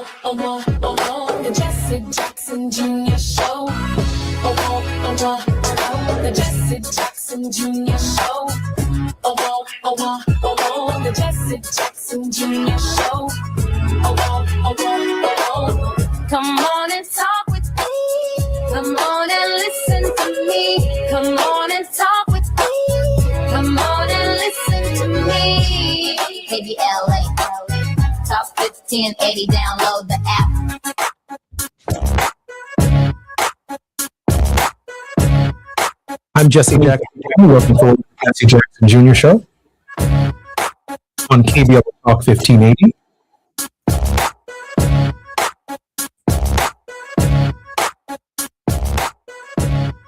The Jesse Jackson Jr. Show. The Jesse Jackson Jr. Show. The Jesse Jackson Jr. Show. Come on and talk with me. Come on and listen to me. Come on and talk with me. Come on and listen to me. KBLA. Top 1580, download the app. I'm Jesse Jackson. Welcome to the Jesse Jackson Jr. Show on KBLA Talk 1580.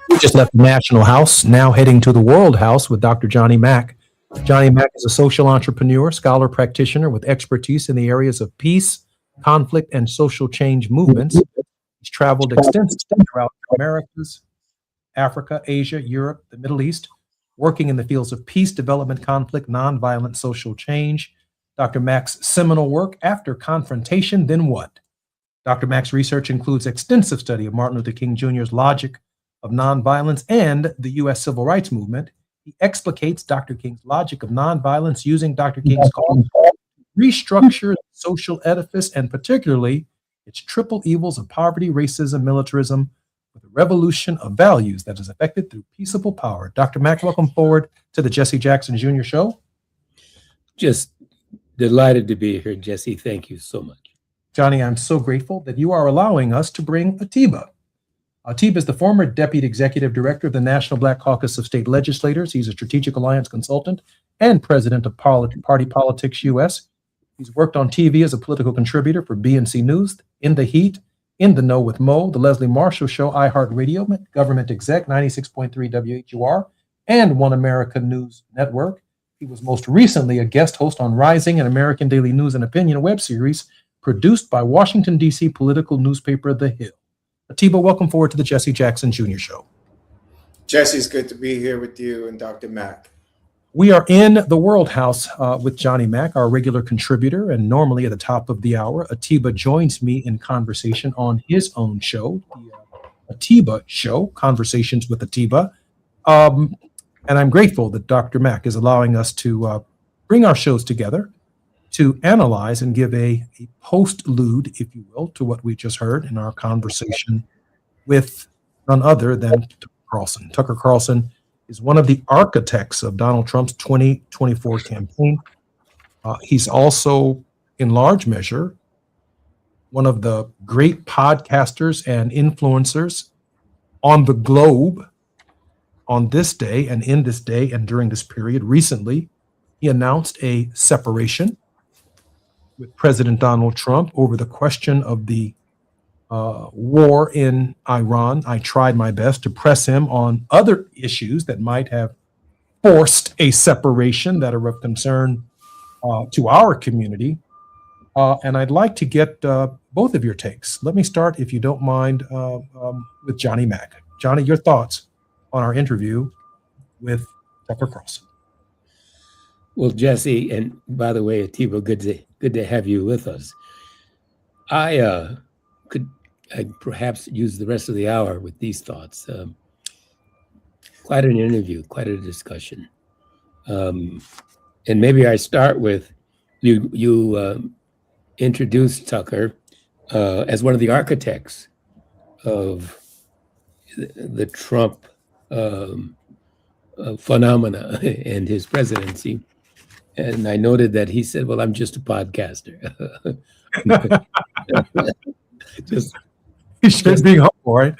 We just left the National House, now heading to the World House with Dr. Johnny Mack. Johnny Mack is a social entrepreneur, scholar, practitioner with expertise in the areas of peace, conflict, and social change movements. He's traveled extensively throughout the Americas, Africa, Asia, Europe, the Middle East, working in the fields of peace, development, conflict, nonviolent social change. Dr. Mack's seminal work, After Confrontation, Then What? Dr. Mack's research includes extensive study of Martin Luther King Jr.'s logic of nonviolence and the U.S. Civil Rights Movement. He explicates Dr. King's logic of nonviolence using Dr. King's call to restructure the social edifice and particularly its triple evils of poverty, racism, militarism, with a revolution of values that is effected through peaceable power. Dr. Mack, welcome forward to the Jesse Jackson Jr. Show. Just delighted to be here, Jesse. Thank you so much. Johnny, I'm so grateful that you are allowing us to bring Atiba. Atiba is the former Deputy Executive Director of the National Black Caucus of State Legislators. He's a strategic alliance consultant and president of Party Politics US. He's worked on TV as a political contributor for BNC News, In the Heat, In the Know with Mo, The Leslie Marshall Show, iHeartRadio, Government Exec, 96.3 WHUR, and One America News Network. He was most recently a guest host on Rising, an American daily news and opinion web series produced by Washington, D.C. political newspaper The Hill. Atiba, welcome forward to the Jesse Jackson Jr. Show. Jesse, it's good to be here with you and Dr. Mack. We are in the World House with Johnny Mack, our regular contributor, and normally at the top of the hour, Atiba joins me in conversation on his own show, the Atiba Show, Conversations with Atiba. And I'm grateful that Dr. Mack is allowing us to bring our shows together to analyze and give a postlude, if you will, to what we just heard in our conversation with none other than Tucker Carlson. Tucker Carlson is one of the architects of Donald Trump's 2024 campaign. He's also, in large measure, one of the great podcasters and influencers on the globe on this day and in this day and during this period. Recently, he announced a separation with President Donald Trump over the question of the war in Iran. I tried my best to press him on other issues that might have forced a separation that are of concern to our community. And I'd like to get both of your takes. Let me start, if you don't mind, with Johnny Mack. Johnny, your thoughts on our interview with Tucker Carlson. Well, Jesse, and by the way, Atiba, good to have you with us. I could perhaps use the rest of the hour with these thoughts. Quite an interview, quite a discussion. And maybe I start with you introduced Tucker as one of the architects of the Trump phenomena and his presidency. And I noted that he said, well, I'm just a podcaster. He's being humble, right?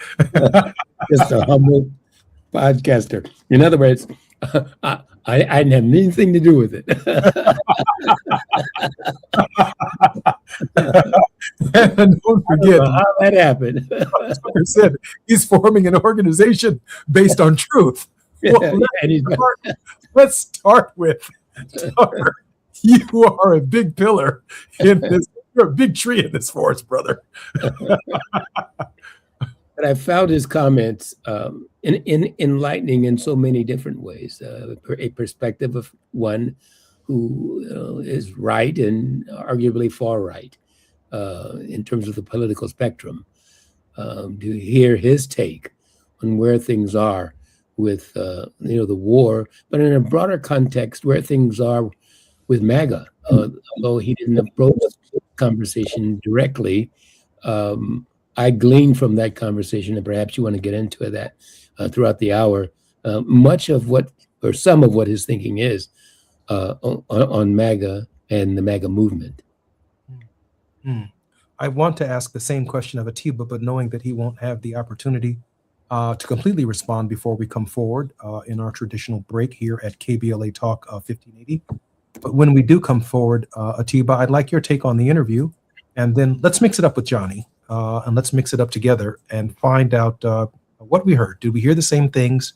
Just a humble podcaster. In other words, I didn't have anything to do with it. And don't forget how that happened. Tucker said he's forming an organization based on truth. Well, let's start with Tucker. You are a big pillar in this. You're a big tree in this forest, brother. But I found his comments enlightening in so many different ways. A perspective of one who is right and arguably far right. in terms of the political spectrum, to hear his take on where things are with the war, but in a broader context, where things are with MAGA. Although he didn't approach the conversation directly, I gleaned from that conversation, and perhaps you want to get into that throughout the hour, much of what, or some of what his thinking is on MAGA and the MAGA movement. I want to ask the same question of Atiba, but knowing that he won't have the opportunity to completely respond before we come forward in our traditional break here at KBLA Talk 1580. But when we do come forward, Atiba, I'd like your take on the interview, and then let's mix it up with Johnny, and let's mix it up together and find out what we heard. Did we hear the same things?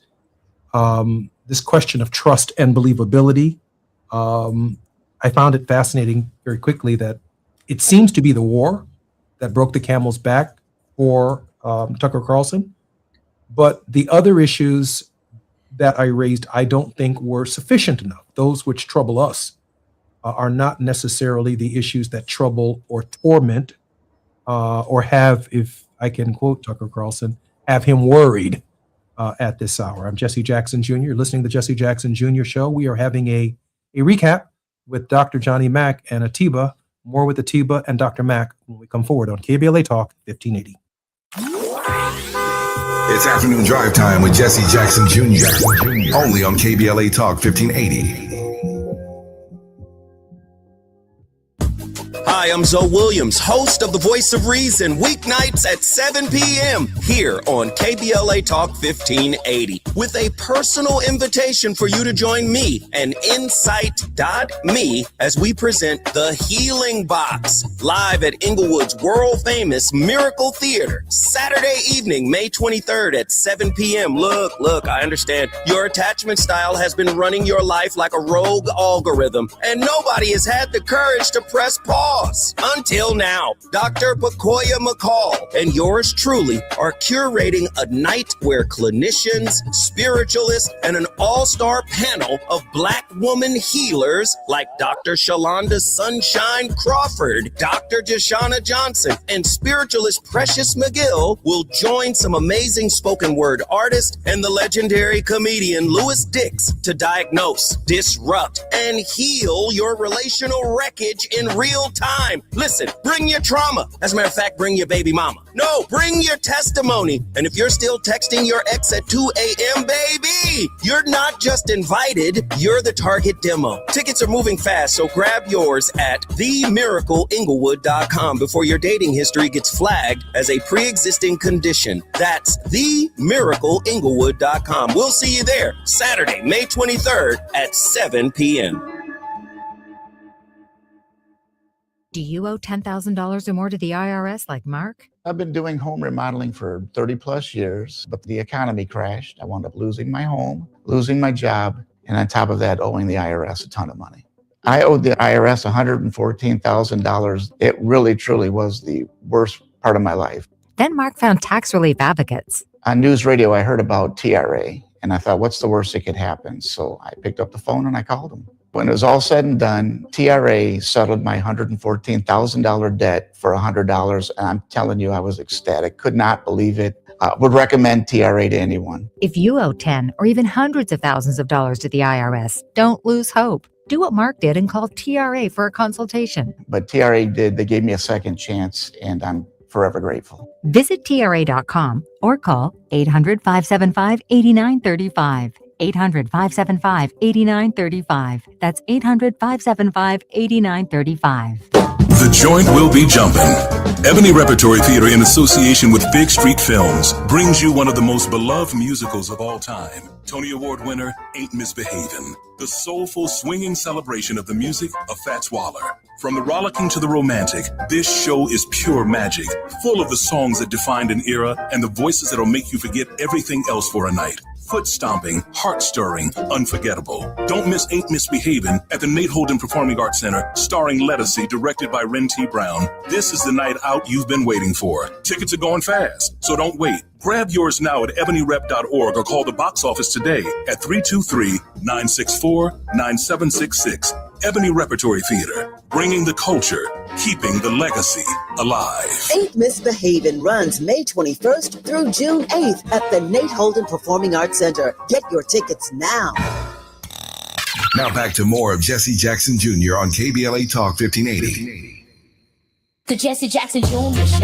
This question of trust and believability. I found it fascinating very quickly that it seems to be the war that broke the camel's back for Tucker Carlson. But the other issues that I raised, I don't think were sufficient enough. Those which trouble us are not necessarily the issues that trouble or torment or have, if I can quote Tucker Carlson, have him worried at this hour. I'm Jesse Jackson Jr. You're listening to the Jesse Jackson Jr. Show. We are having a recap with Dr. Johnny Mack and Atiba. More with Atiba and Dr. Mack when we come forward on KBLA Talk 1580. It's afternoon drive time with Jesse Jackson Jr. Only on KBLA Talk 1580. Hi, I'm Zoe Williams, host of The Voice of Reason, weeknights at 7 p.m. here on KBLA Talk 1580, with a personal invitation for you to join me and Insight.me as we present The Healing Box, live at Inglewood's world-famous Miracle Theater, Saturday evening, May 23rd at 7 p.m. Look, I understand your attachment style has been running your life like a rogue algorithm, and nobody has had the courage to press pause. Until now, Dr. Pakoya McCall and yours truly are curating a night where clinicians, spiritualists, and an all-star panel of Black woman healers like Dr. Shalonda Sunshine Crawford, Dr. Deshauna Johnson, and spiritualist Precious McGill will join some amazing spoken word artists and the legendary comedian Louis Dix to diagnose, disrupt, and heal your relational wreckage in real time. Listen, bring your trauma. As a matter of fact, bring your baby mama. No, bring your testimony. And if you're still texting your ex at 2 a.m., baby, you're not just invited, you're the target demo. Tickets are moving fast, so grab yours at themiracleinglewood.com before your dating history gets flagged as a pre-existing condition. That's themiracleinglewood.com. We'll see you there Saturday, May 23rd at 7 p.m. Do you owe $10,000 or more to the IRS like Mark? I've been doing home remodeling for 30 plus years, but the economy crashed. I wound up losing my home, losing my job, and on top of that, owing the IRS a ton of money. I owed the IRS $114,000. It really, truly was the worst part of my life. Then Mark found tax relief advocates. On news radio, I heard about TRA, and I thought, what's the worst that could happen? So I picked up the phone and I called them. When it was all said and done, TRA settled my $114,000 debt for $100, and I'm telling you, I was ecstatic. Could not believe it. Would recommend TRA to anyone. If you owe 10 or even hundreds of thousands of dollars to the IRS, don't lose hope. Do what Mark did and call TRA for a consultation. But TRA did. They gave me a second chance, and I'm forever grateful. Visit TRA.com or call 800-575-8935. 800-575-8935. That's 800-575-8935. The joint will be jumping. Ebony Repertory Theater, in association with Big Street Films, brings you one of the most beloved musicals of all time. Tony Award winner, Ain't Misbehavin'. The soulful, swinging celebration of the music of Fats Waller. From the rollicking to the romantic, this show is pure magic, full of the songs that defined an era and the voices that'll make you forget everything else for a night. Foot stomping, heart stirring, unforgettable. Don't miss Ain't Misbehavin' at the Nate Holden Performing Arts Center, starring Lettucey, directed by Ren T. Brown. This is the night out you've been waiting for. Tickets are going fast, so don't wait. Grab yours now at ebonyrep.org or call the box office today at 323-964-9766. Ebony Repertory Theater, bringing the culture keeping the legacy alive. Ain't Misbehavin' runs May 21st through June 8th at the Nate Holden Performing Arts Center. Get your tickets now. Now back to more of Jesse Jackson Jr. on KBLA Talk 1580. The Jesse Jackson Jr. Show.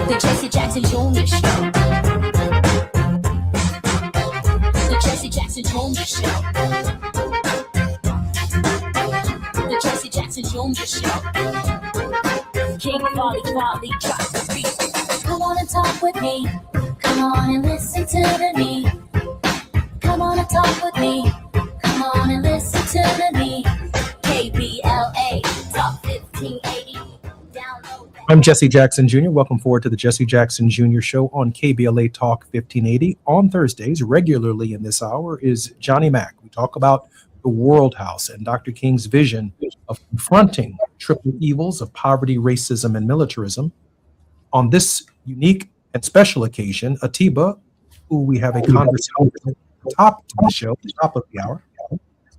The Jesse Jackson Jr. Show. The Jesse Jackson Jr. Show. The Jesse Jackson Jr. Show. King Volley drops the beat. Come on and talk with me. Come on and listen to me. Come on and talk with me. Come on and listen to me. KBLA Talk 1580. Download. I'm Jesse Jackson Jr. Welcome forward to the Jesse Jackson Jr. Show on KBLA Talk 1580. On Thursdays, regularly in this hour, is Johnny Mack. We talk about the World House and Dr. King's vision of confronting triple evils of poverty, racism, and militarism. On this unique and special occasion, Atiba, who we have a conversation with, top of the show, top of the hour,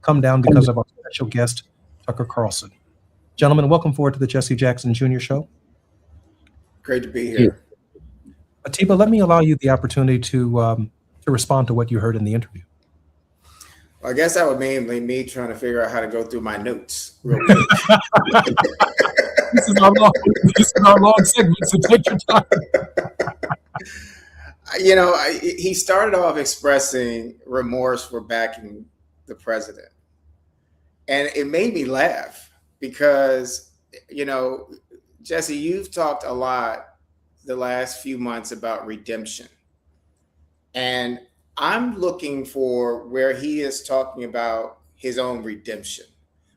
come down because of our special guest, Tucker Carlson. Gentlemen, welcome forward to the Jesse Jackson Jr. Show. Great to be here. Atiba, let me allow you the opportunity to respond to what you heard in the interview. Well, I guess that would mainly me trying to figure out how to go through my notes real quick. This is our long segment, so take your time. You know, he started off expressing remorse for backing the president. And it made me laugh because, you know, Jesse, you've talked a lot the last few months about redemption. And I'm looking for where he is talking about his own redemption.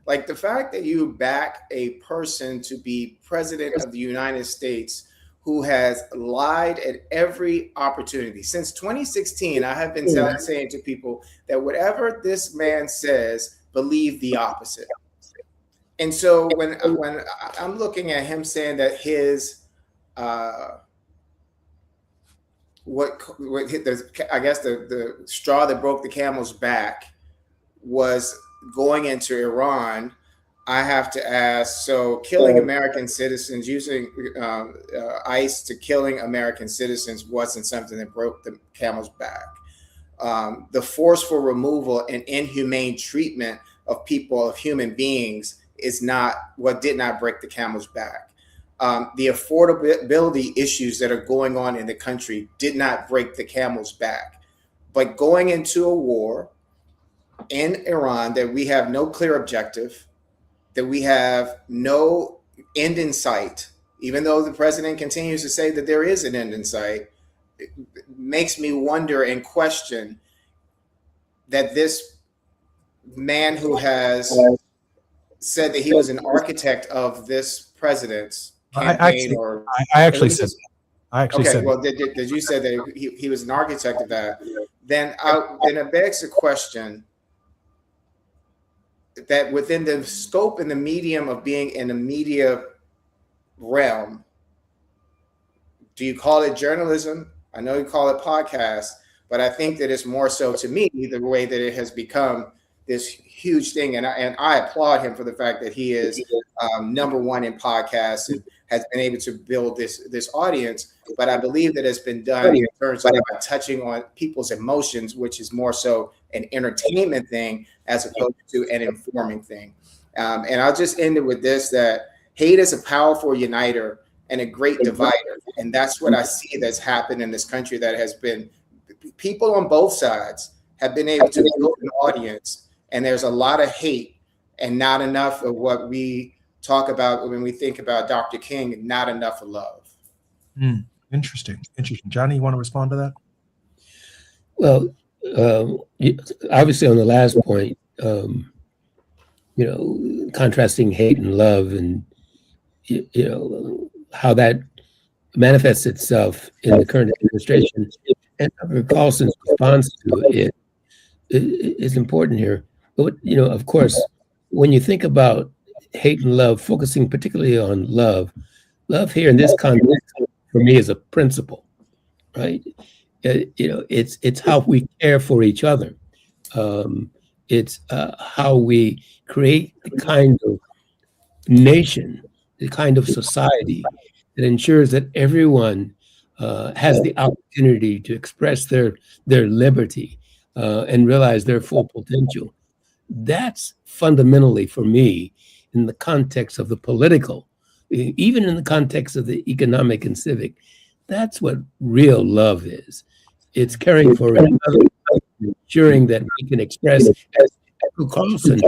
Like the fact that you back a person to be president of the United States who has lied at every opportunity. Since 2016, I have been saying to people that whatever this man says, believe the opposite. And so when I'm looking at him saying that his I guess the straw that broke the camel's back was going into Iran, I have to ask, so killing American citizens, using ICE to killing American citizens wasn't something that broke the camel's back. The forceful removal and inhumane treatment of people, of human beings, is not what did not break the camel's back. The affordability issues that are going on in the country did not break the camel's back. But going into a war in Iran that we have no clear objective, that we have no end in sight, even though the president continues to say that there is an end in sight, it makes me wonder and question that this man who has said that he was an architect of this president's campaign, I actually said that. Well, did you say that he was an architect of that? Then it begs the question that within the scope and the medium of being in the media realm, do you call it journalism? I know you call it podcast, but I think that it's more so to me the way that it has become this huge thing. And I applaud him for the fact that he is number one in podcasts and has been able to build this audience. But I believe that it's been done in terms of touching on people's emotions, which is more so an entertainment thing as opposed to an informing thing. And I'll just end it with this, that hate is a powerful uniter and a great divider. And that's what I see that's happened in this country, that has been people on both sides have been able to build an audience. And there's a lot of hate and not enough of what we talk about when we think about Dr. King, not enough of love. Interesting. Johnny, you want to respond to that? Well, obviously on the last point, contrasting hate and love, and how that manifests itself in the current administration, and Dr. Carlson's response to it is important here. But of course, when you think about hate and love, focusing particularly on love here in this context for me is a principle, right? It's how we care for each other. It's how we create the kind of nation, the kind of society that ensures that everyone has the opportunity to express their liberty and realize their full potential. That's fundamentally, for me, in the context of the political, even in the context of the economic and civic, that's what real love is. It's caring for another, ensuring that we can express, as Carlson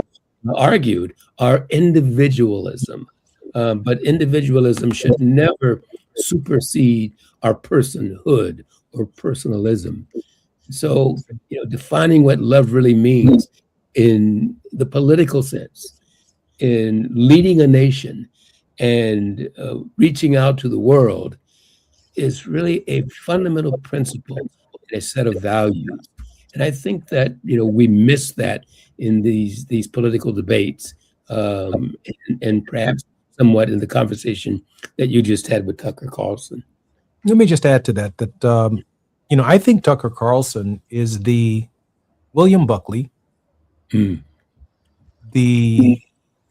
argued, our individualism. But individualism should never supersede our personhood or personalism. So, defining what love really means in the political sense, in leading a nation and reaching out to the world is really a fundamental principle and a set of values. And I think that, we miss that in these political debates and perhaps somewhat in the conversation that you just had with Tucker Carlson. Let me just add to that, I think Tucker Carlson is the William Buckley, the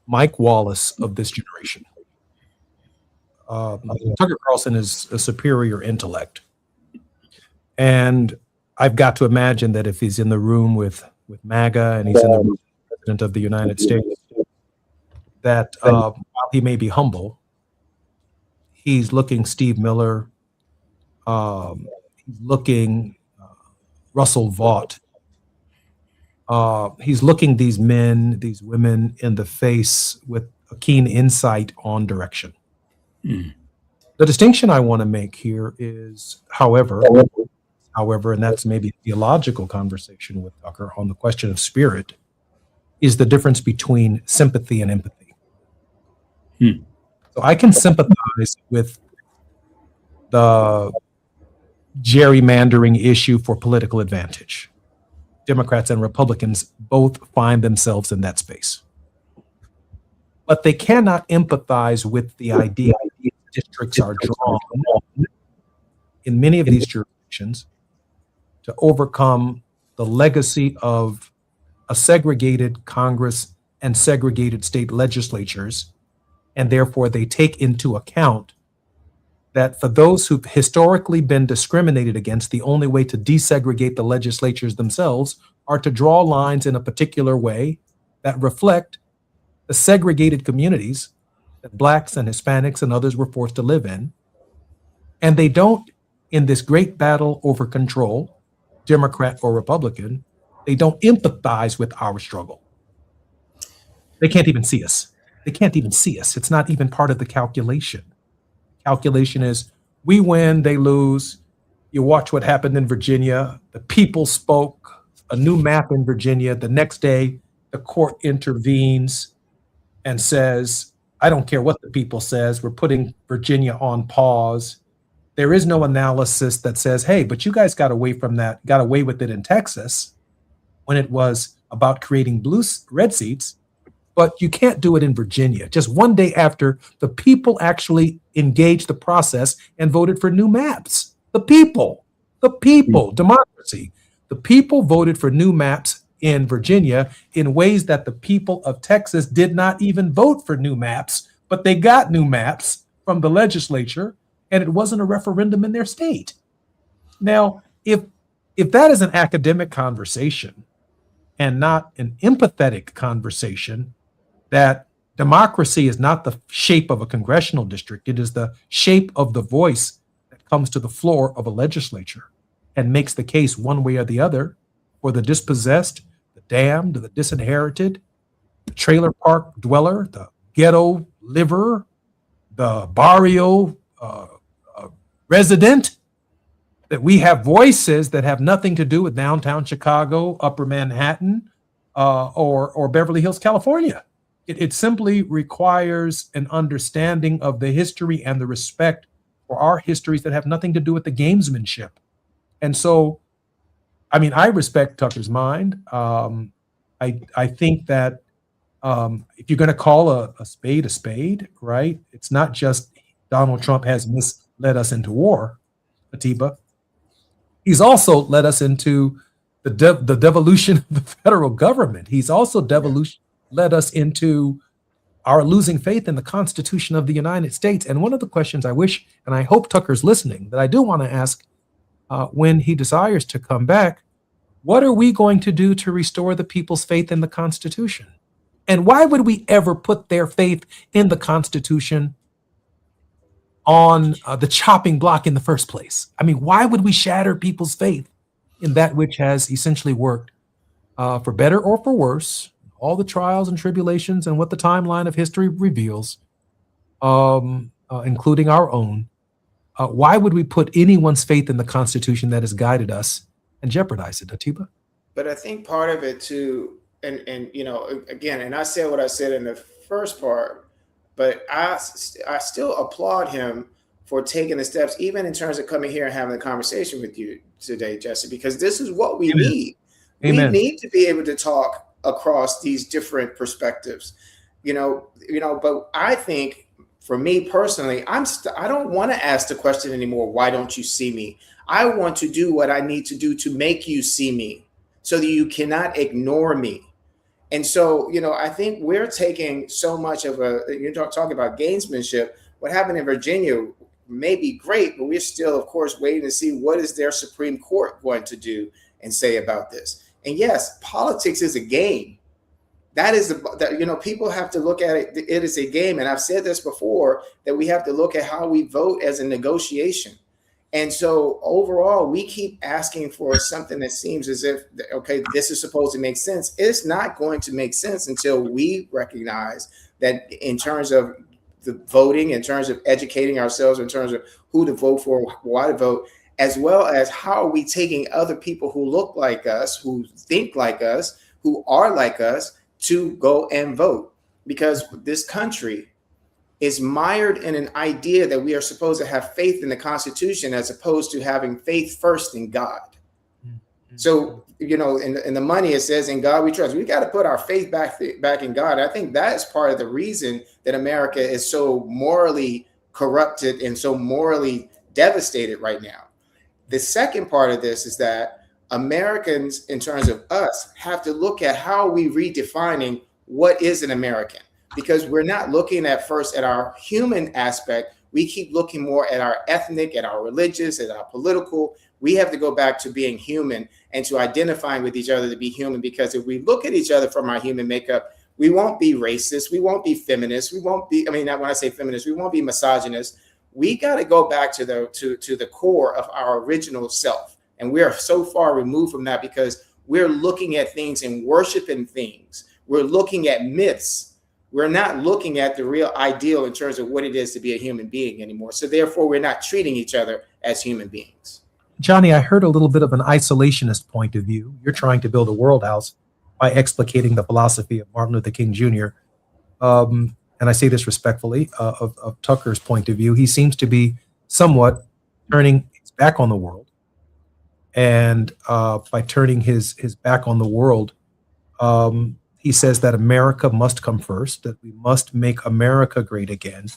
Mike Wallace of this generation. Tucker Carlson is a superior intellect. And I've got to imagine that if he's in the room with MAGA and he's in the room with the President of the United States, that while he may be humble, he's looking Steve Miller, he's looking Russell Vaught, he's looking these men, these women in the face with a keen insight on direction. The distinction I want to make here is, however, and that's maybe a theological conversation with Tucker on the question of spirit, is the difference between sympathy and empathy. So I can sympathize with the gerrymandering issue for political advantage. Democrats and Republicans both find themselves in that space. But they cannot empathize with the idea that districts are drawn in many of these jurisdictions to overcome the legacy of a segregated Congress and segregated state legislatures, and therefore they take into account that for those who've historically been discriminated against, the only way to desegregate the legislatures themselves are to draw lines in a particular way that reflect the segregated communities that Blacks and Hispanics and others were forced to live in. And they don't, in this great battle over control, Democrat or Republican, they don't empathize with our struggle. They can't even see us. They can't even see us. It's not even part of the calculation. Calculation is we win, they lose. You watch what happened in Virginia. The people spoke, a new map in Virginia. The next day, the court intervenes and says, I don't care what the people says, we're putting Virginia on pause. There is no analysis that says, hey, but you guys got away with it in Texas when it was about creating red seats, but you can't do it in Virginia. Just one day after the people actually engaged the process and voted for new maps. The people, democracy. The people voted for new maps in Virginia in ways that the people of Texas did not even vote for new maps, but they got new maps from the legislature, and it wasn't a referendum in their state. Now, if that is an academic conversation and not an empathetic conversation, that democracy is not the shape of a congressional district, it is the shape of the voice that comes to the floor of a legislature and makes the case one way or the other for the dispossessed, the damned, the disinherited, the trailer park dweller, the ghetto liver, the barrio resident, that we have voices that have nothing to do with downtown Chicago, Upper Manhattan, or Beverly Hills, California. It simply requires an understanding of the history and the respect for our histories that have nothing to do with the gamesmanship. And so, I mean, I respect Tucker's mind. I think that if you're going to call a spade, right? It's not just Donald Trump has misled us into war, Atiba. He's also led us into the devolution of the federal government. He's also led us into our losing faith in the Constitution of the United States. And one of the questions I wish, and I hope Tucker's listening, that I do want to ask when he desires to come back, what are we going to do to restore the people's faith in the Constitution? And why would we ever put their faith in the Constitution on the chopping block in the first place? I mean, why would we shatter people's faith in that which has essentially worked for better or for worse, all the trials and tribulations and what the timeline of history reveals, including our own? Why would we put anyone's faith in the Constitution that has guided us and jeopardize it, Atiba? But I think part of it too, and again, and I said what I said in the first part, but I still applaud him for taking the steps, even in terms of coming here and having a conversation with you today, Jesse, because this is what we need. Amen. We need to be able to talk across these different perspectives, but I think for me personally, I don't want to ask the question anymore, why don't you see me? I want to do what I need to do to make you see me so that you cannot ignore me. And so, I think we're taking so much of you're talking about gamesmanship. What happened in Virginia may be great, but we're still, of course, waiting to see what is their Supreme Court going to do and say about this. And yes, politics is a game. That is people have to look at it. It is a game. And I've said this before, that we have to look at how we vote as a negotiation. And so overall, we keep asking for something that seems as if, okay, this is supposed to make sense. It's not going to make sense until we recognize that in terms of the voting, in terms of educating ourselves, in terms of who to vote for, why to vote, as well as how are we taking other people who look like us, who think like us, who are like us, to go and vote. Because this country is mired in an idea that we are supposed to have faith in the Constitution as opposed to having faith first in God. So, in the money, it says, in God we trust. We got to put our faith back in God. I think that is part of the reason that America is so morally corrupted and so morally devastated right now. The second part of this is that Americans, in terms of us, have to look at how we redefining what is an American, because we're not looking at first at our human aspect. We keep looking more at our ethnic, at our religious, at our political. We have to go back to being human and to identifying with each other to be human, because if we look at each other from our human makeup, we won't be racist. We won't be feminist. We won't be, when I say feminist, we won't be misogynist. We got to go back to the core of our original self. And we are so far removed from that because we're looking at things and worshiping things. We're looking at myths. We're not looking at the real ideal in terms of what it is to be a human being anymore. So therefore, we're not treating each other as human beings. Johnny, I heard a little bit of an isolationist point of view. You're trying to build a world house by explicating the philosophy of Martin Luther King Jr. And I say this respectfully, of Tucker's point of view. He seems to be somewhat turning his back on the world. And by turning his back on the world, he says that America must come first, that we must make America great again.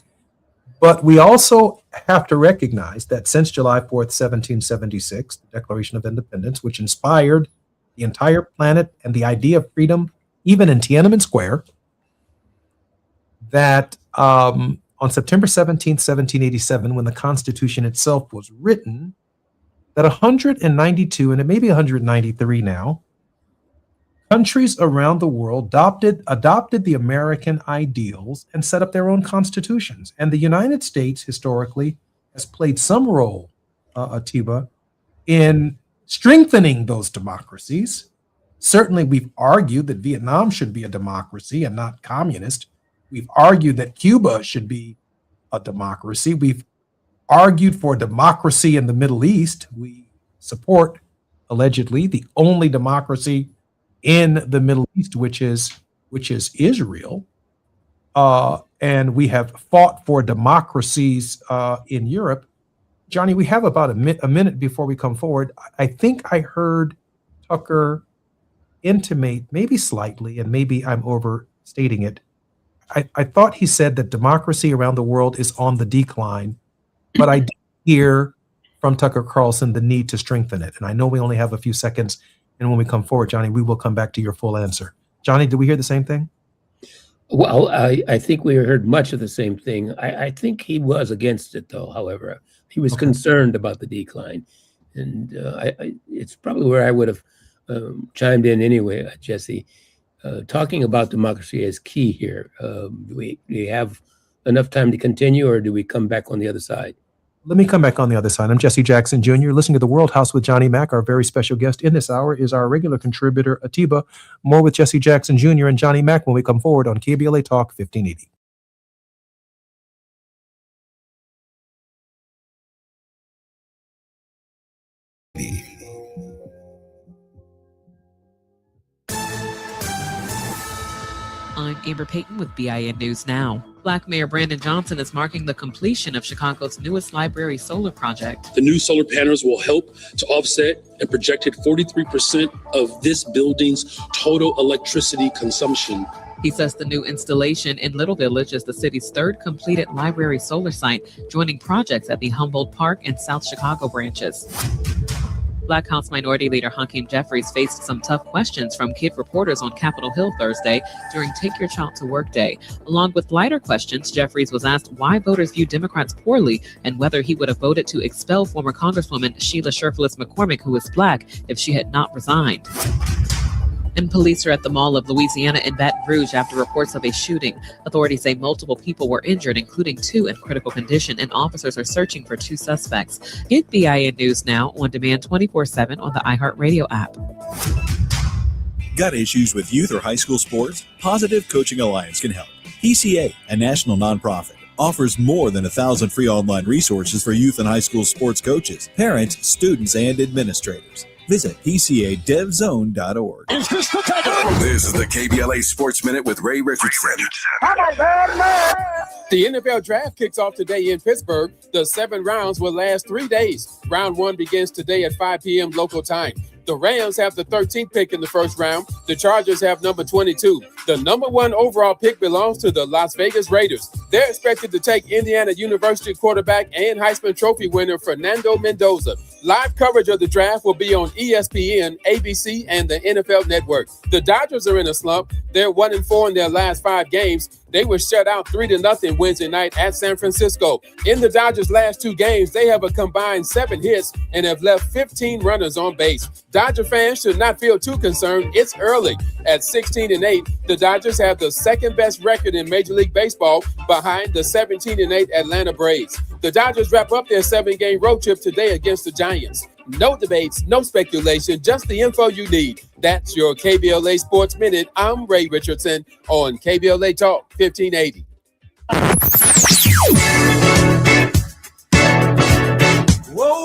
But we also have to recognize that since July 4th, 1776, the Declaration of Independence, which inspired the entire planet and the idea of freedom, even in Tiananmen Square, that on September 17th, 1787, when the Constitution itself was written, that 192, and it may be 193 now, countries around the world adopted the American ideals and set up their own constitutions. And the United States historically has played some role, Atiba, in strengthening those democracies. Certainly, we've argued that Vietnam should be a democracy and not communist. We've argued that Cuba should be a democracy. We've argued for democracy in the Middle East. We support, allegedly, the only democracy in the Middle East, which is Israel. And we have fought for democracies in Europe. Johnny, we have about a minute before we come forward. I think I heard Tucker intimate, maybe slightly, and maybe I'm overstating it. I thought he said that democracy around the world is on the decline, but I did hear from Tucker Carlson the need to strengthen it. And I know we only have a few seconds, And when we come forward, Johnny, we will come back to your full answer. Johnny, did we hear the same thing? Well, I think we heard much of the same thing. I think he was against it, though, however. He was concerned about the decline. And it's probably where I would have chimed in anyway, Jesse. Talking about democracy is key here. Do we have enough time to continue, or do we come back on the other side? Let me come back on the other side. I'm Jesse Jackson Jr., listening to The World House with Johnny Mack. Our very special guest in this hour is our regular contributor, Atiba. More with Jesse Jackson Jr. and Johnny Mack when we come forward on KBLA Talk 1580. I'm Amber Payton with BIN News Now. Black Mayor Brandon Johnson is marking the completion of Chicago's newest library solar project. The new solar panels will help to offset a projected 43% of this building's total electricity consumption. He says the new installation in Little Village is the city's third completed library solar site, joining projects at the Humboldt Park and South Chicago branches. Black House Minority Leader Hakeem Jeffries faced some tough questions from kid reporters on Capitol Hill Thursday during Take Your Child to Work Day. Along with lighter questions, Jeffries was asked why voters view Democrats poorly and whether he would have voted to expel former Congresswoman Sheila Shurflis McCormick, who is Black, if she had not resigned. And police are at the Mall of Louisiana in Baton Rouge after reports of a shooting. Authorities say multiple people were injured, including 2 in critical condition, and officers are searching for 2 suspects. Get BIN News Now on demand 24/7 on the iHeartRadio app. Got issues with youth or high school sports? Positive Coaching Alliance can help. PCA, a national nonprofit, offers more than 1,000 free online resources for youth and high school sports coaches, parents, students, and administrators. Visit PCADevZone.org. This is the KBLA Sports Minute with Ray Richardson. The NFL Draft kicks off today in Pittsburgh. The 7 rounds will last 3 days. Round 1 begins today at 5 p.m. local time. The Rams have the 13th pick in the first round. The Chargers have number 22. The number 1 overall pick belongs to the Las Vegas Raiders. They're expected to take Indiana University quarterback and Heisman Trophy winner Fernando Mendoza. Live coverage of the draft will be on ESPN, ABC, and the NFL Network. The Dodgers are in a slump. They're 1-4 in their last 5 games. They were shut out 3-0 Wednesday night at San Francisco. In the Dodgers' last 2 games, they have a combined 7 hits and have left 15 runners on base. Dodger fans should not feel too concerned. It's early. At 16-8, the Dodgers have the second best record in Major League Baseball behind the 17-8 Atlanta Braves. The Dodgers wrap up their 7-game road trip today against the Giants. No debates, no speculation, just the info you need. That's your KBLA Sports Minute. I'm Ray Richardson on KBLA Talk 1580. Whoa,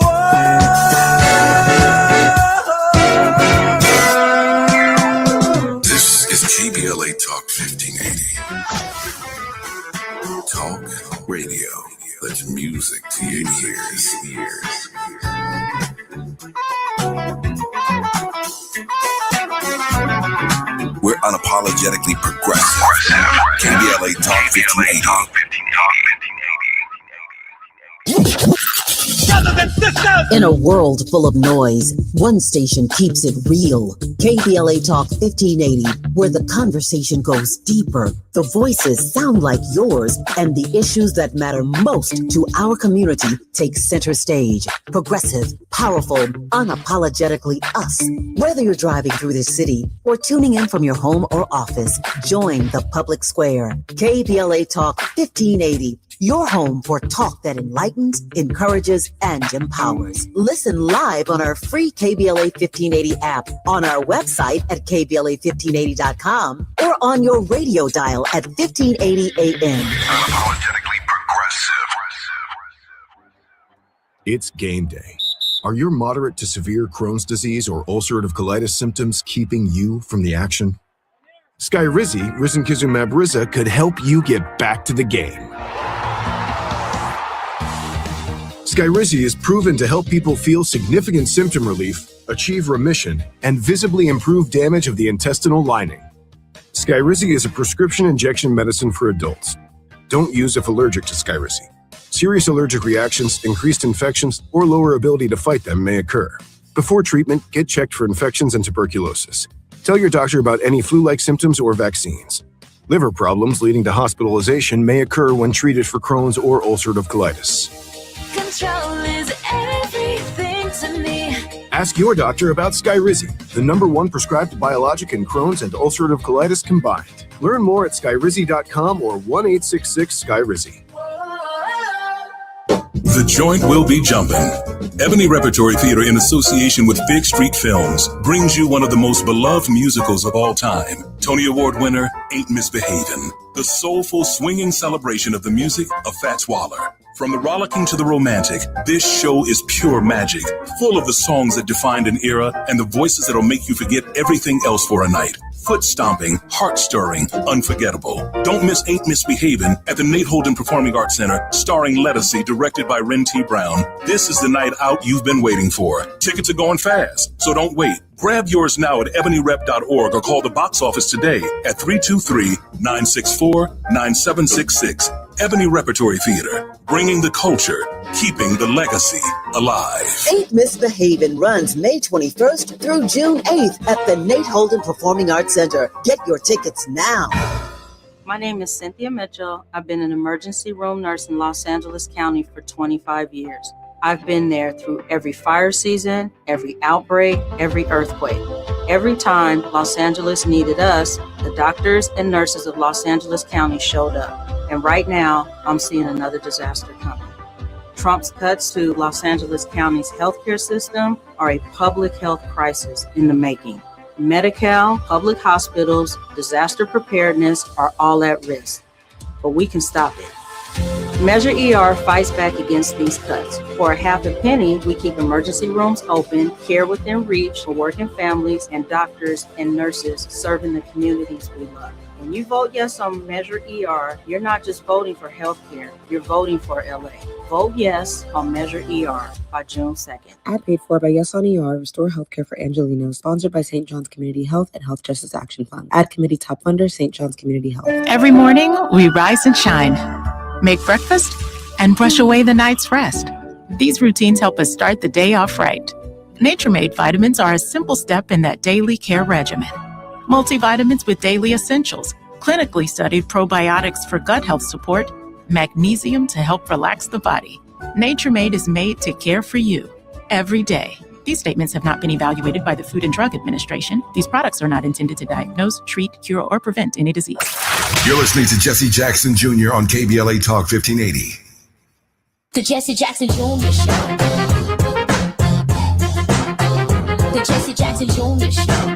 This is KBLA Talk 1580. Talk radio. That's music to your ears. We're unapologetically progressive. KBLA Talk 1580. In a world full of noise, one station keeps it real. KBLA Talk 1580, where the conversation goes deeper, the voices sound like yours, and the issues that matter most to our community take center stage. Progressive, powerful, unapologetically us. Whether you're driving through the city or tuning in from your home or office, join the public square. KBLA Talk 1580. Your home for talk that enlightens, encourages, and empowers. Listen live on our free KBLA 1580 app, on our website at KBLA1580.com, or on your radio dial at 1580 AM. Unapologetically progressive. It's game day. Are your moderate to severe Crohn's disease or ulcerative colitis symptoms keeping you from the action? Skyrizi, risankizumab Riza, could help you get back to the game. Skyrizi is proven to help people feel significant symptom relief, achieve remission, and visibly improve damage of the intestinal lining. Skyrizi is a prescription injection medicine for adults. Don't use if allergic to Skyrizi. Serious allergic reactions, increased infections, or lower ability to fight them may occur. Before treatment, get checked for infections and tuberculosis. Tell your doctor about any flu-like symptoms or vaccines. Liver problems leading to hospitalization may occur when treated for Crohn's or ulcerative colitis. Control is everything to me. Ask your doctor about Skyrizi, the #1 prescribed biologic in Crohn's and ulcerative colitis combined. Learn more at skyrizi.com or 1-866-SKYRIZI. The joint will be jumping. Ebony Repertory Theater, in association with Fig Street Films, brings you one of the most beloved musicals of all time. Tony Award winner, Ain't Misbehavin'. The soulful, swinging celebration of the music of Fats Waller. From the rollicking to the romantic, this show is pure magic, full of the songs that defined an era and the voices that'll make you forget everything else for a night. Foot stomping, heart stirring, unforgettable. Don't miss Ain't Misbehavin' at the Nate Holden Performing Arts Center, starring Lettucey, directed by Ren T. Brown. This is the night out you've been waiting for. Tickets are going fast, so don't wait. Grab yours now at ebonyrep.org or call the box office today at 323-964-9766. Ebony Repertory Theater, bringing the culture, keeping the legacy alive. Ain't Misbehavin' runs May 21st through June 8th at the Nate Holden Performing Arts Center. Get your tickets now. My name is Cynthia Mitchell. I've been an emergency room nurse in Los Angeles County for 25 years. I've been there through every fire season, every outbreak, every earthquake. Every time Los Angeles needed us, the doctors and nurses of Los Angeles County showed up. And right now, I'm seeing another disaster coming. Trump's cuts to Los Angeles County's healthcare system are a public health crisis in the making. Medi-Cal, public hospitals, disaster preparedness are all at risk, but we can stop it. Measure ER fights back against these cuts. For a half a penny, we keep emergency rooms open, care within reach for working families, and doctors and nurses serving the communities we love. When you vote yes on Measure ER, you're not just voting for healthcare, you're voting for LA. Vote yes on Measure ER by June 2nd. Ad paid for by Yes on ER, Restore Healthcare for Angelinos, sponsored by St. John's Community Health and Health Justice Action Fund. Ad committee top funder, St. John's Community Health. Every morning, we rise and shine, make breakfast, and brush away the night's rest. These routines help us start the day off right. Nature-Made vitamins are a simple step in that daily care regimen. Multivitamins with daily essentials, clinically studied probiotics for gut health support, magnesium to help relax the body. Nature-Made is made to care for you every day. These statements have not been evaluated by the Food and Drug Administration. These products are not intended to diagnose, treat, cure, or prevent any disease. You're listening to Jesse Jackson Jr. on KBLA Talk 1580. The Jesse Jackson Jr. Show. The Jesse Jackson Jr. Show.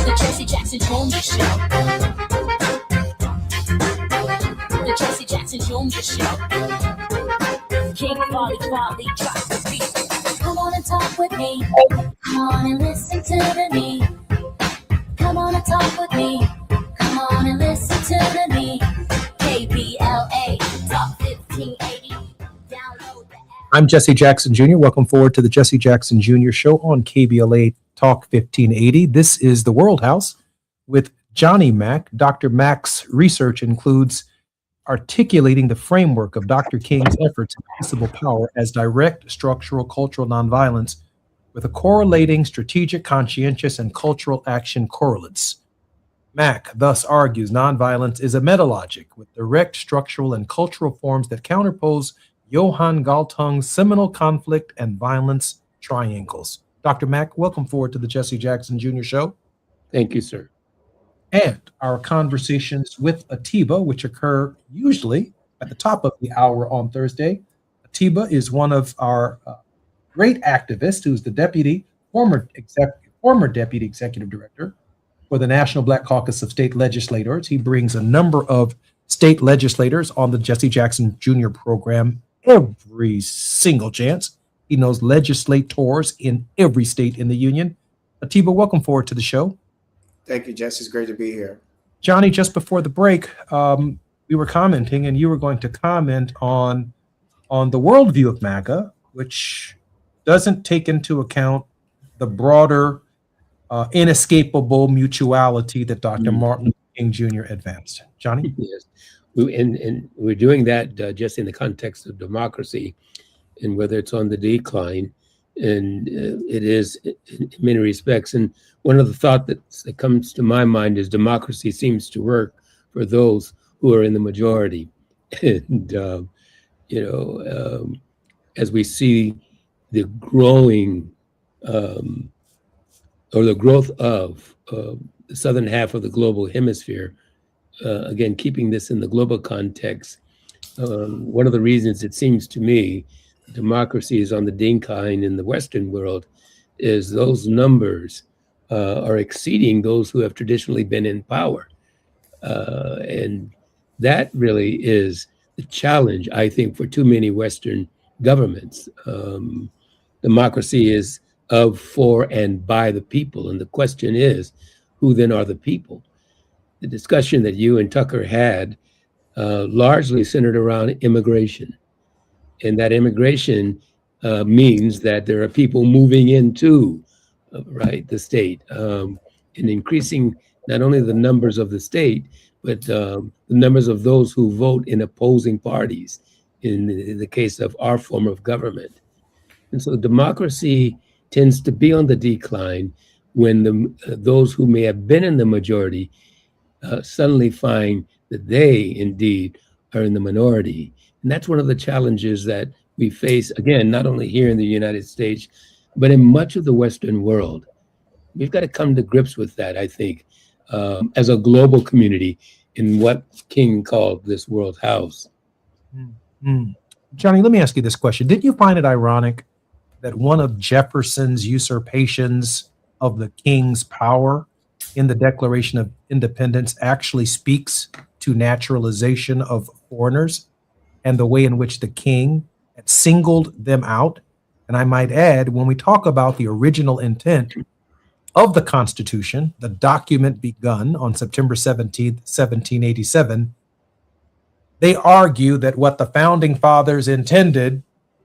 The Jesse Jackson Jr. Show. The Jesse Jackson Jr. Show. King Quality, drop the beat. Come on and talk with me. Come on and listen to the me. Come on and talk with me. Come on and listen to the me. KBLA Talk 1580. Download the app. I'm Jesse Jackson Jr. Welcome forward to the Jesse Jackson Jr. Show on KBLA Talk 1580. This is the World House with Johnny Mack. Dr. Mack's research includes articulating the framework of Dr. King's efforts in peaceable power as direct structural cultural nonviolence with a correlating strategic, conscientious, and cultural action correlates. Mack thus argues nonviolence is a metalogic with direct structural and cultural forms that counterpose Johann Galtung's seminal conflict and violence triangles. Dr. Mack, welcome forward to the Jesse Jackson Jr. Show. Thank you, sir. And our conversations with Atiba, which occur usually at the top of the hour on Thursday. Atiba is one of our great activists who's the former deputy executive director for the National Black Caucus of State Legislators. He brings a number of state legislators on the Jesse Jackson Jr. program every single chance. He knows legislators in every state in the union. Atiba, welcome forward to the show. Thank you, Jess. It's great to be here. Johnny, just before the break, we were commenting, and you were going to comment on the worldview of MAGA, which doesn't take into account the broader, inescapable mutuality that Dr. Martin Luther King Jr. advanced. Johnny? Yes. And we're doing that just in the context of democracy. and whether it's on the decline. And it is in many respects. And one of the thoughts that comes to my mind is democracy seems to work for those who are in the majority. And, as we see the growing or the growth of the southern half of the global hemisphere, again, keeping this in the global context, one of the reasons it seems to me democracy is on the decline in the Western world is those numbers are exceeding those who have traditionally been in power. And that really is the challenge, I think, for too many Western governments. Democracy is of, for, and by the people. And the question is, who then are the people? The discussion that you and Tucker had largely centered around immigration. And that immigration means that there are people moving into, the state, and increasing not only the numbers of the state, but the numbers of those who vote in opposing parties in the case of our form of government. And so democracy tends to be on the decline when those who may have been in the majority suddenly find that they indeed are in the minority. And that's one of the challenges that we face, again, not only here in the United States, but in much of the Western world. We've got to come to grips with that, I think, as a global community in what King called this world house. Johnny, let me ask you this question. Didn't you find it ironic that one of Jefferson's usurpations of the king's power in the Declaration of Independence actually speaks to naturalization of foreigners and the way in which the king had singled them out? And I might add, when we talk about the original intent of the Constitution, the document begun on September 17th, 1787, they argue that what the founding fathers intended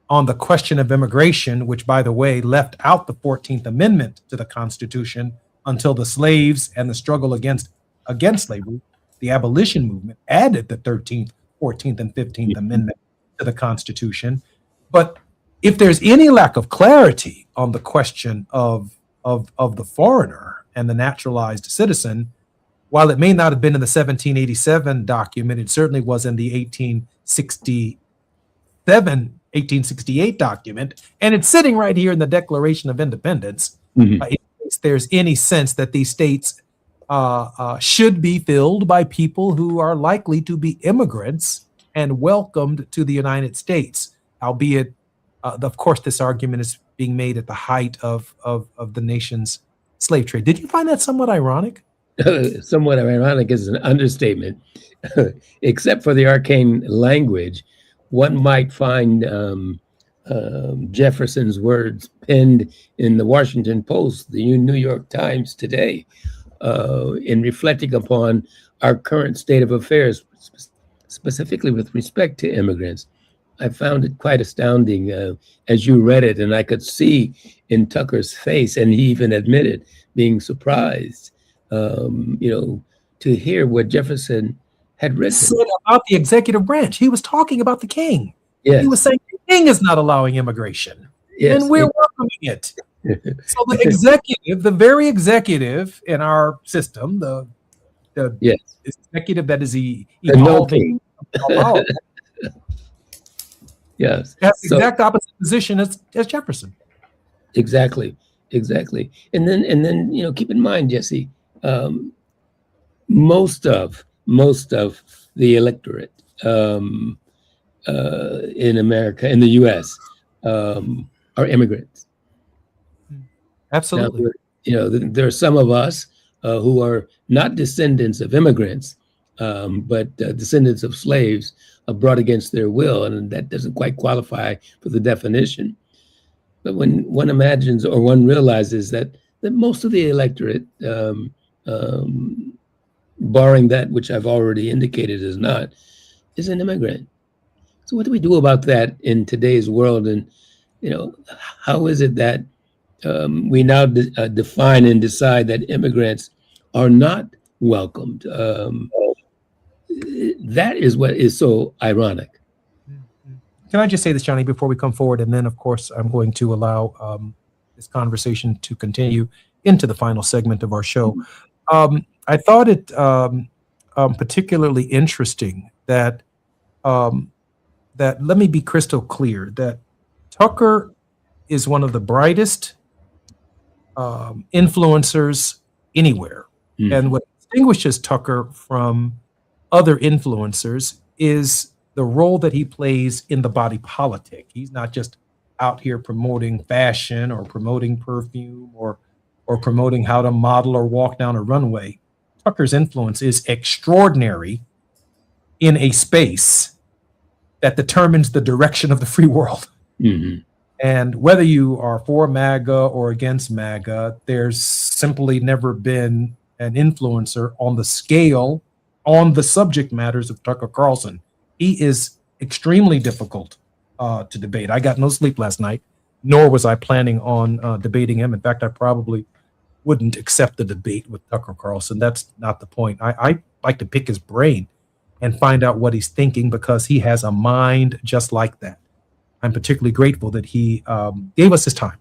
on the question of immigration, which, by the way, left out the 14th Amendment to the Constitution until the slaves and the struggle against slavery, the abolition movement added the 13th, 14th, and 15th Amendment to the Constitution. But if there's any lack of clarity on the question of the foreigner and the naturalized citizen, while it may not have been in the 1787 document, it certainly was in the 1868 document, and it's sitting right here in the Declaration of Independence. In case there's any sense that these states should be filled by people who are likely to be immigrants and welcomed to the United States, albeit, of course, this argument is being made at the height of the nation's slave trade. Did you find that somewhat ironic? Somewhat ironic is an understatement. Except for the arcane language, one might find Jefferson's words penned in the Washington Post, the New York Times today, in reflecting upon our current state of affairs, specifically with respect to immigrants. I found it quite astounding as you read it, and I could see in Tucker's face, and he even admitted being surprised, to hear what Jefferson had written. Said about the executive branch. He was talking about the king. Yes. He was saying the king is not allowing immigration, Yes. and we're welcoming it. So the executive, the very executive in our system, the Yes. executive that is evolving. Yes. Has the exact opposite position as Jefferson. Exactly. And then keep in mind, Jesse, most of the electorate in America, in the U.S., are immigrants. Absolutely. Now, there are some of us who are not descendants of immigrants, but descendants of slaves brought against their will, and that doesn't quite qualify for the definition. But when one imagines or one realizes that most of the electorate, barring that which I've already indicated is not, is an immigrant. So what do we do about that in today's world? And how is it that we now define and decide that immigrants are not welcomed? That is what is so ironic. can I just say this, Johnny, before we come forward? And then, of course, I'm going to allow this conversation to continue into the final segment of our show. I thought it particularly interesting that let me be crystal clear, that Tucker is one of the brightest influencers anywhere. And what distinguishes Tucker from other influencers is the role that he plays in the body politic. He's not just out here promoting fashion or promoting perfume or promoting how to model or walk down a runway. Tucker's influence is extraordinary in a space that determines the direction of the free world. And whether you are for MAGA or against MAGA, there's simply never been an influencer on the scale, on the subject matters of Tucker Carlson. He is extremely difficult to debate. I got no sleep last night, nor was I planning on debating him. In fact, I probably wouldn't accept the debate with Tucker Carlson. That's not the point. I like to pick his brain and find out what he's thinking, because he has a mind just like that. I'm particularly grateful that he gave us his time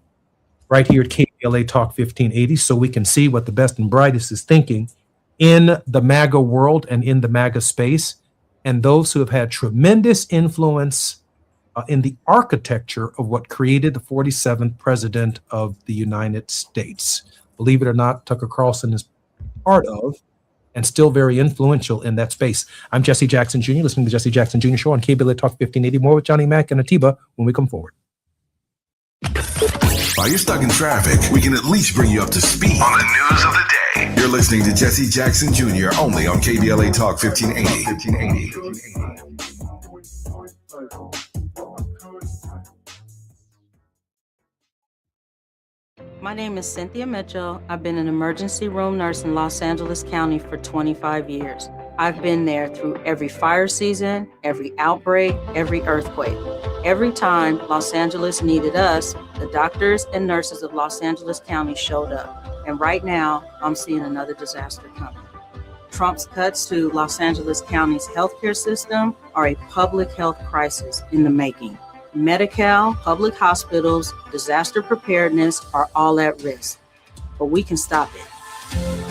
right here at KBLA Talk 1580 so we can see what the best and brightest is thinking in the MAGA world and in the MAGA space, and those who have had tremendous influence in the architecture of what created the 47th president of the United States. Believe it or not, Tucker Carlson is part of and still very influential in that space. I'm Jesse Jackson Jr., listening to the Jesse Jackson Jr. Show on KBLA Talk 1580. More with Johnny Mack and Atiba when we come forward. While you're stuck in traffic, we can at least bring you up to speed on the news of the day. You're listening to Jesse Jackson Jr. only on KBLA Talk 1580. My name is Cynthia Mitchell. I've been an emergency room nurse in Los Angeles County for 25 years. I've been there through every fire season, every outbreak, every earthquake. Every time Los Angeles needed us, the doctors and nurses of Los Angeles County showed up. And right now, I'm seeing another disaster coming. Trump's cuts to Los Angeles County's healthcare system are a public health crisis in the making. Medi-Cal, public hospitals, disaster preparedness are all at risk, but we can stop it.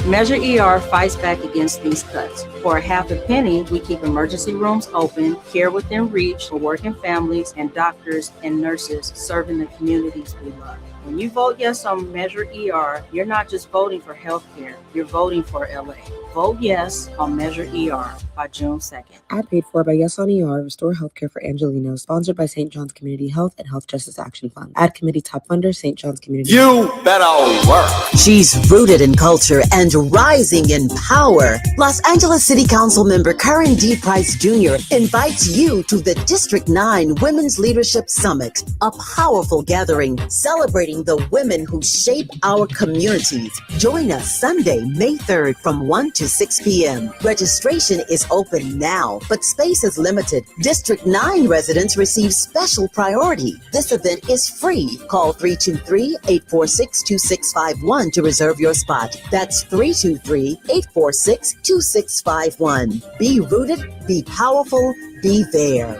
Measure ER fights back against these cuts. For a half a penny, we keep emergency rooms open, care within reach for working families, and doctors and nurses serving the communities we love. When you vote yes on Measure ER, you're not just voting for healthcare, you're voting for LA. Vote yes on Measure ER by June 2nd. Ad paid for by Yes on ER, Restore Healthcare for Angelinos, sponsored by St. John's Community Health and Health Justice Action Fund. Ad committee top funder, St. John's Community You better work. She's rooted in culture and rising in power. Los Angeles City Council member Karen D. Price Jr. invites you to the District 9 Women's Leadership Summit, a powerful gathering celebrating the women who shape our communities. Join us Sunday, May 3rd from 1 to 6 p.m. Registration is open now, but space is limited. District 9 residents receive special priority. This event is free. Call 323-846-2651 to reserve your spot. That's 323-846-2651. Be rooted, be powerful, be there.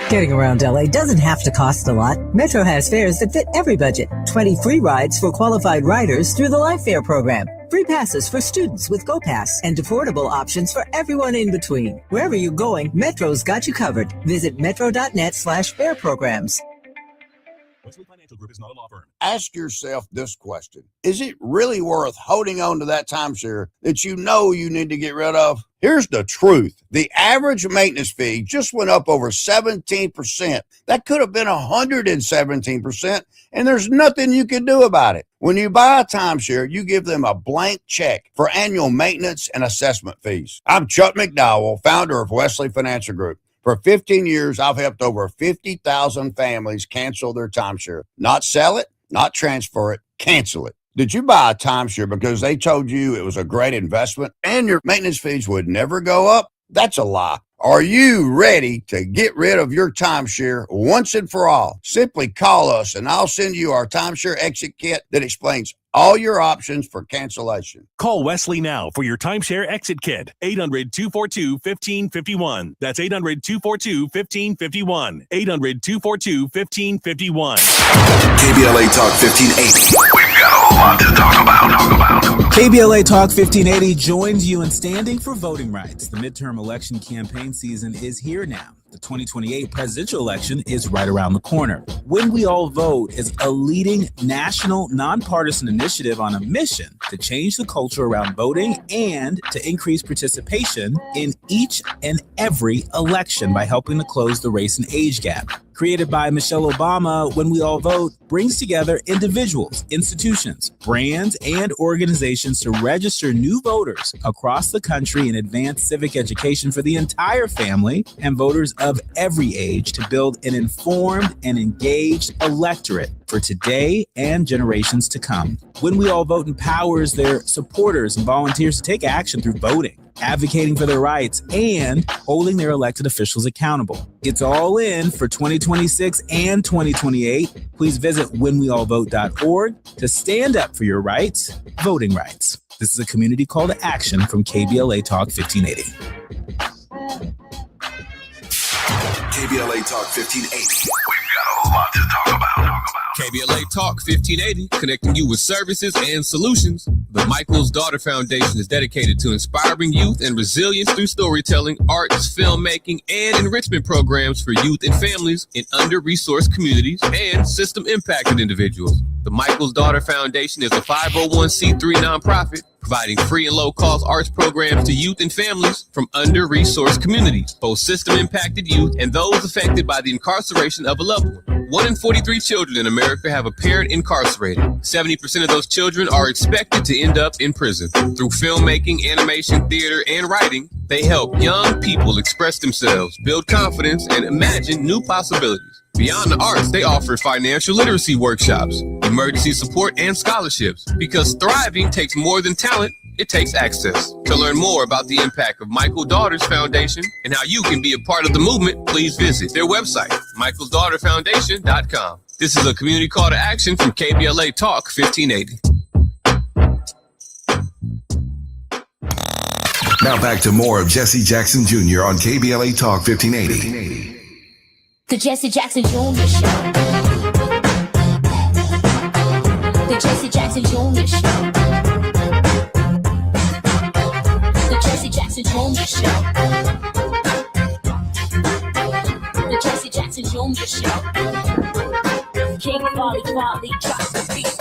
Getting around LA doesn't have to cost a lot. Metro has fares that fit every budget. 20 free rides for qualified riders through the Life Fare program. Free passes for students with GoPass and affordable options for everyone in between. Wherever you're going, Metro's got you covered. Visit metro.net/fare programs. Wesley Financial Group is not a law firm. Ask yourself this question. Is it really worth holding on to that timeshare that you know you need to get rid of? Here's the truth. The average maintenance fee just went up over 17%. That could have been 117%, and there's nothing you can do about it. When you buy a timeshare, you give them a blank check for annual maintenance and assessment fees. I'm Chuck McDowell, founder of Wesley Financial Group. For 15 years, I've helped over 50,000 families cancel their timeshare. Not sell it, not transfer it, cancel it. Did you buy a timeshare because they told you it was a great investment and your maintenance fees would never go up? That's a lie. Are you ready to get rid of your timeshare once and for all? Simply call us and I'll send you our timeshare exit kit that explains all your options for cancellation. Call Wesley now for your timeshare exit kit. 800-242-1551. That's 800-242-1551. 800-242-1551. KBLA Talk 1580. We've got a lot to talk about. KBLA Talk 1580 joins you in standing for voting rights. The midterm election campaign season is here now. The 2028 presidential election is right around the corner. When We All Vote is a leading national nonpartisan initiative on a mission to change the culture around voting and to increase participation in each and every election by helping to close the race and age gap. Created by Michelle Obama, When We All Vote brings together individuals, institutions, brands, and organizations to register new voters across the country and advance civic education for the entire family and voters of every age to build an informed and engaged electorate for today and generations to come. When We All Vote empowers their supporters and volunteers to take action through voting, advocating for their rights, and holding their elected officials accountable. It's all in for 2026 and 2028. Please visit whenweallvote.org to stand up for your rights, voting rights. This is a community call to action from KBLA Talk 1580. KBLA Talk 1580. We've got a lot to talk about. KBLA Talk 1580, connecting you with services and solutions. The Michael's Daughter Foundation is dedicated to inspiring youth and resilience through storytelling, arts, filmmaking, and enrichment programs for youth and families in under-resourced communities and system-impacted individuals. The Michael's Daughter Foundation is a 501c3 nonprofit providing free and low-cost arts programs to youth and families from under-resourced communities, both system-impacted youth and those affected by the incarceration of a loved one. 1 in 43 children in America have a parent incarcerated. 70% of those children are expected to end up in prison. Through filmmaking, animation, theater, and writing, they help young people express themselves, build confidence, and imagine new possibilities. Beyond the arts, they offer financial literacy workshops, emergency support, and scholarships. Because thriving takes more than talent, it takes access. To learn more about the impact of Michael Daughters Foundation and how you can be a part of the movement, please visit their website, michaelsdaughterfoundation.com. This is a community call to action from KBLA Talk 1580. Now back to more of Jesse Jackson Jr. on KBLA Talk 1580. The Jesse Jackson Jr. Show. The Jesse Jackson Jr. Show. The Jesse Jackson Jr. Show. The Jesse Jackson Jr. Show. King Wally drops the beat.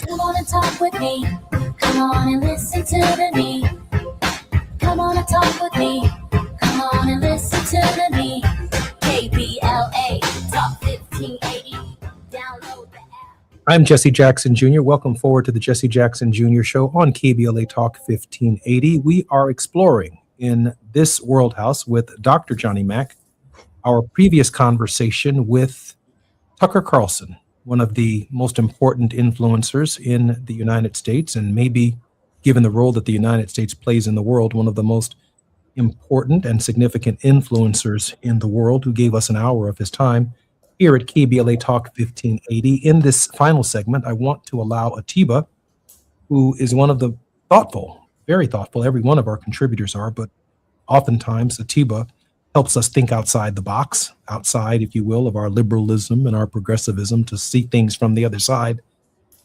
Come on and talk with me. Come on and listen to the me. Come on and talk with me. Come on and listen to the me. KBLA Talk 1580. Download the app. I'm Jesse Jackson Jr. Welcome forward to the Jesse Jackson Jr. Show on KBLA Talk 1580. We are exploring in this World House with Dr. Johnny Mack our previous conversation with Tucker Carlson, one of the most important influencers in the United States, and maybe, given the role that the United States plays in the world, one of the most important and significant influencers in the world, who gave us an hour of his time here at KBLA Talk 1580. In this final segment, I want to allow Atiba, who is one of the thoughtful, very thoughtful, every one of our contributors are, but oftentimes Atiba helps us think outside the box, outside, if you will, of our liberalism and our progressivism, to see things from the other side.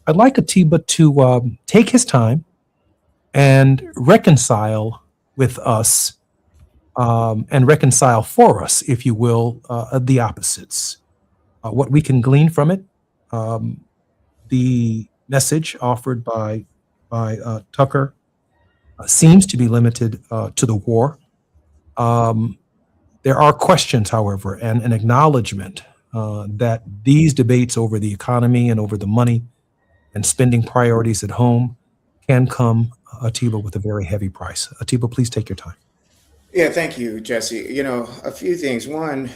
I'd like Atiba to take his time and reconcile with us and reconcile for us, if you will, the opposites. What we can glean from it, the message offered by Tucker seems to be limited to the war. There are questions, however, and an acknowledgement that these debates over the economy and over the money and spending priorities at home can come, Atiba, with a very heavy price. Atiba, please take your time. Yeah, thank you, Jesse. You know, a few things. One,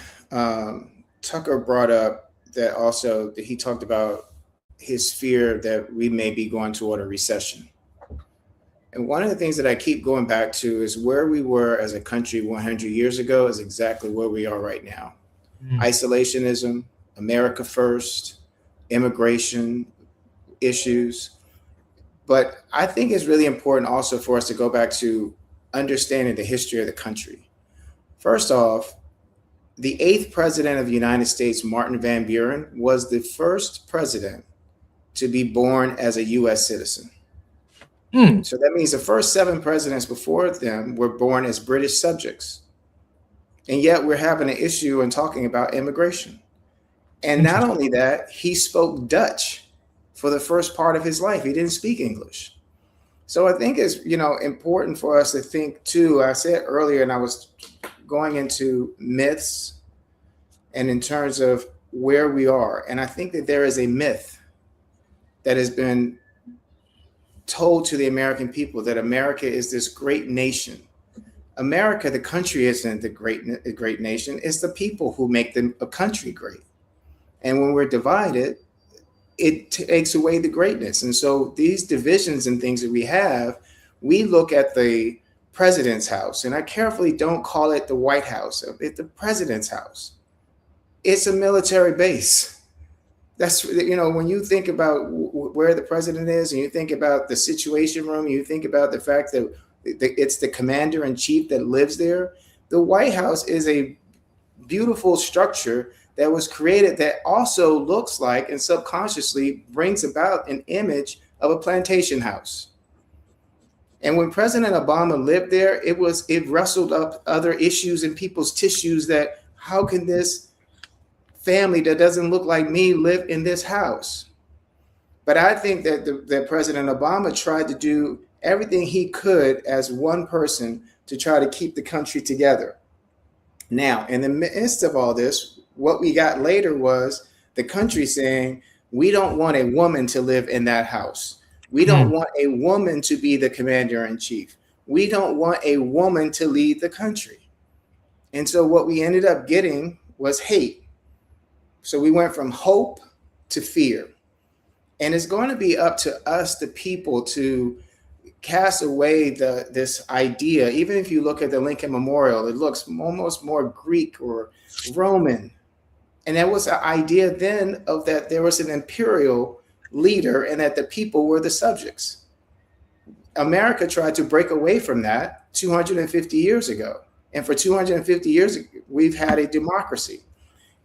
Tucker brought up that also that he talked about his fear that we may be going toward a recession. And one of the things that I keep going back to is where we were as a country 100 years ago is exactly where we are right now. Isolationism, America first, immigration issues. But I think it's really important also for us to go back to understanding the history of the country. First off, the 8th president of the United States, Martin Van Buren, was the first president to be born as a U.S. citizen. So that means the first 7 presidents before them were born as British subjects. And yet we're having an issue and talking about immigration. And not only that, he spoke Dutch for the first part of his life. He didn't speak English. So I think it's, important for us to think too. I said earlier, and I was going into myths and in terms of where we are. And I think that there is a myth that has been told to the American people that America is this great nation. America, the country, isn't the great nation. It's the people who make a country great. And when we're divided, it takes away the greatness. And so these divisions and things that we have, we look at the president's house, and I carefully don't call it the White House. It's the president's house. It's a military base. That's, when you think about where the president is, and you think about the Situation Room, you think about the fact that it's the commander in chief that lives there. The White House is a beautiful structure that was created that also looks like and subconsciously brings about an image of a plantation house. And when President Obama lived there, it wrestled up other issues in people's tissues that how can this family that doesn't look like me live in this house? But I think that President Obama tried to do everything he could as one person to try to keep the country together. Now, in the midst of all this, what we got later was the country saying, we don't want a woman to live in that house. We don't want a woman to be the commander in chief. We don't want a woman to lead the country. And so what we ended up getting was hate. So we went from hope to fear. And it's going to be up to us, the people, to cast away this idea. Even if you look at the Lincoln Memorial, it looks almost more Greek or Roman. And that was the idea then of that there was an imperial leader and that the people were the subjects. America tried to break away from that 250 years ago. And for 250 years, we've had a democracy.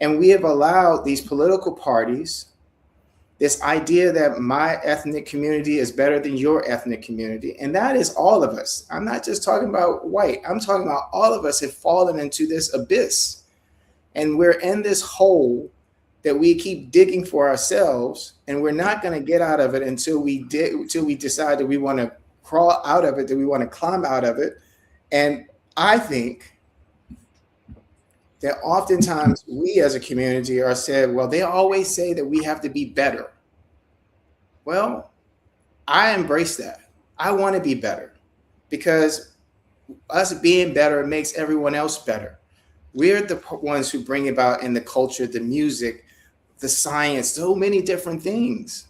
And we have allowed these political parties, this idea that my ethnic community is better than your ethnic community. And that is all of us. I'm not just talking about white. I'm talking about all of us have fallen into this abyss. And we're in this hole that we keep digging for ourselves. And we're not going to get out of it until we decide that we want to crawl out of it, that we want to climb out of it. And I think that oftentimes we as a community are said, well, they always say that we have to be better. Well, I embrace that. I want to be better because us being better makes everyone else better. We're the ones who bring about in the culture, the music, the science, so many different things.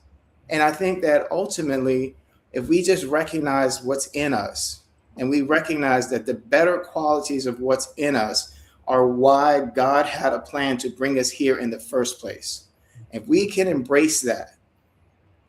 And I think that ultimately, if we just recognize what's in us and we recognize that the better qualities of what's in us are why God had a plan to bring us here in the first place. If we can embrace that,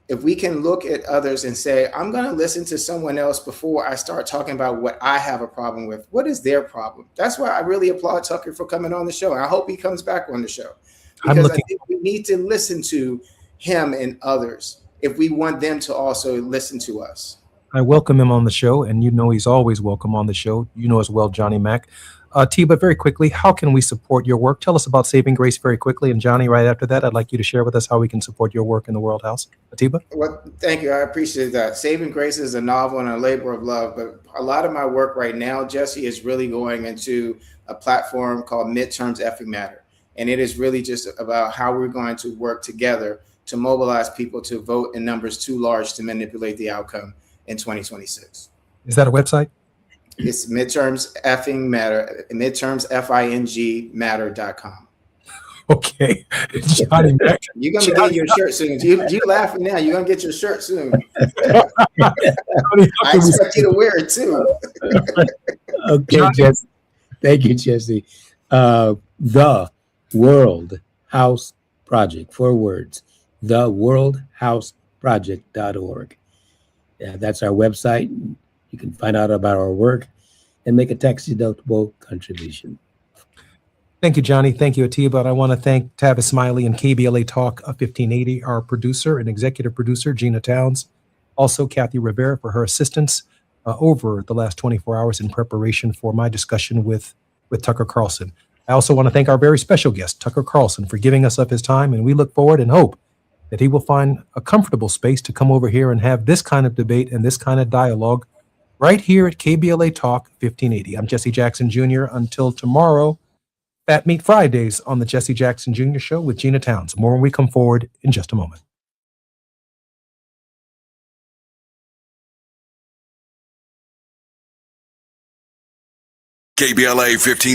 if we can look at others and say, I'm going to listen to someone else before I start talking about what I have a problem with. What is their problem? That's why I really applaud Tucker for coming on the show. And I hope he comes back on the show because I think we need to listen to him and others if we want them to also listen to us. I welcome him on the show, and he's always welcome on the show. As well, Johnny Mac. Tiba, very quickly, how can we support your work? Tell us about Saving Grace very quickly. And Johnny, right after that, I'd like you to share with us how we can support your work in the World House. Tiba? Well, thank you. I appreciate that. Saving Grace is a novel and a labor of love. But a lot of my work right now, Jesse, is really going into a platform called Midterms Effing Matter. And it is really just about how we're going to work together to mobilize people to vote in numbers too large to manipulate the outcome in 2026. Is that a website? It's Midterms Effing Matter, midterms, matter.com. Okay. Johnny Mac. You're going to be getting your shirt soon. You laughing now. You're going to get your shirt soon. I expect you to wear it too. Okay, Jesse. Thank you, Jesse. The World House Project, 4 words, theworldhouseproject.org. That's our website. You can find out about our work and make a tax-deductible contribution. Thank you, Johnny. Thank you, Atiba. And I want to thank Tavis Smiley and KBLA Talk 1580, our producer and executive producer, Gina Towns. Also, Kathy Rivera for her assistance over the last 24 hours in preparation for my discussion with Tucker Carlson. I also want to thank our very special guest, Tucker Carlson, for giving us up his time. And we look forward and hope that he will find a comfortable space to come over here and have this kind of debate and this kind of dialogue right here at KBLA Talk 1580. I'm Jesse Jackson Jr. Until tomorrow, Fat Meat Fridays on the Jesse Jackson Jr. Show with Gina Towns. More when we come forward in just a moment. KBLA 15.